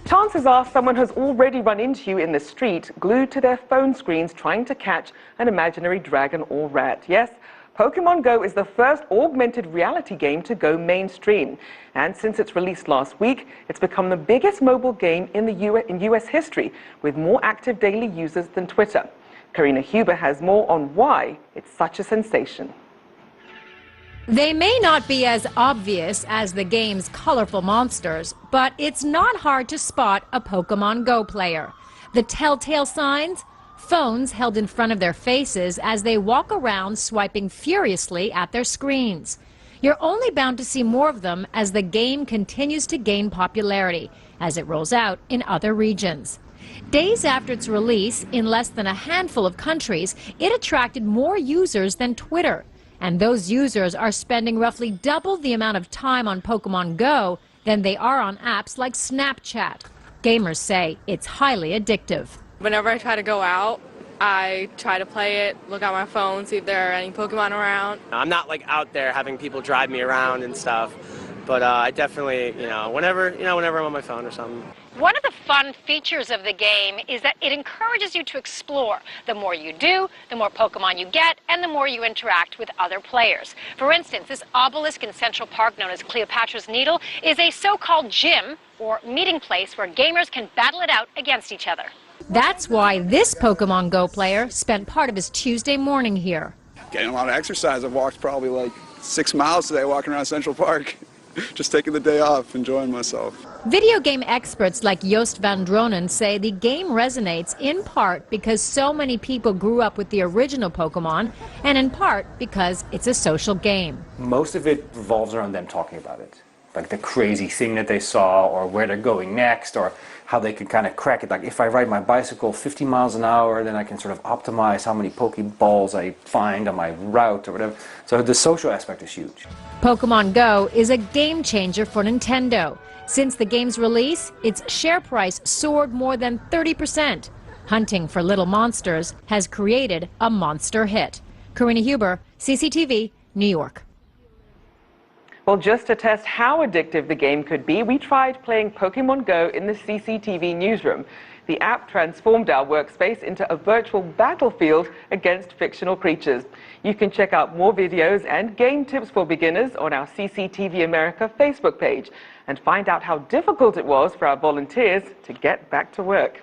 Chances are someone has already run into you in the street, glued to their phone screens trying to catch an imaginary dragon or rat. Yes, Pokémon Go is the first augmented reality game to go mainstream. And since its release last week, it's become the biggest mobile game in US history, with more active daily users than Twitter. Karina Huber has more on why it's such a sensation. They may not be as obvious as the game's colorful monsters, but it's not hard to spot a Pokémon Go player. The telltale signs? Phones held in front of their faces as they walk around swiping furiously at their screens. You're only bound to see more of them as the game continues to gain popularity, as it rolls out in other regions. Days after its release, in less than a handful of countries, it attracted more users than Twitter. And those users are spending roughly double the amount of time on Pokémon Go than they are on apps like Snapchat. Gamers say it's highly addictive. Whenever I try to go out, I try to play it, look at my phone, see if there are any Pokemon around. I'm not like out there having people drive me around and stuff, but I definitely, whenever I'm on my phone or something. One of the fun features of the game is that it encourages you to explore. The more you do, the more Pokemon you get, and the more you interact with other players. For instance, this obelisk in Central Park, known as Cleopatra's Needle, is a so-called gym, or meeting place, where gamers can battle it out against each other. That's why this Pokémon Go player spent part of his Tuesday morning here. Getting a lot of exercise. I've walked probably like 6 miles today walking around Central Park. Just taking the day off, enjoying myself. Video game experts like Joost van Dronen say the game resonates in part because so many people grew up with the original Pokemon, and in part because it's a social game. Most of it revolves around them talking about it. Like the crazy thing that they saw, or where they're going next, or how they can kind of crack it. Like if I ride my bicycle 50 miles an hour, then I can sort of optimize how many Pokeballs I find on my route or whatever. So the social aspect is huge. Pokemon Go is a game changer for Nintendo. Since the game's release, its share price soared more than 30%. Hunting for little monsters has created a monster hit. Karina Huber, CCTV, New York. Well, just to test how addictive the game could be, we tried playing Pokémon Go in the CCTV newsroom. The app transformed our workspace into a virtual battlefield against fictional creatures. You can check out more videos and game tips for beginners on our CCTV America Facebook page and find out how difficult it was for our volunteers to get back to work.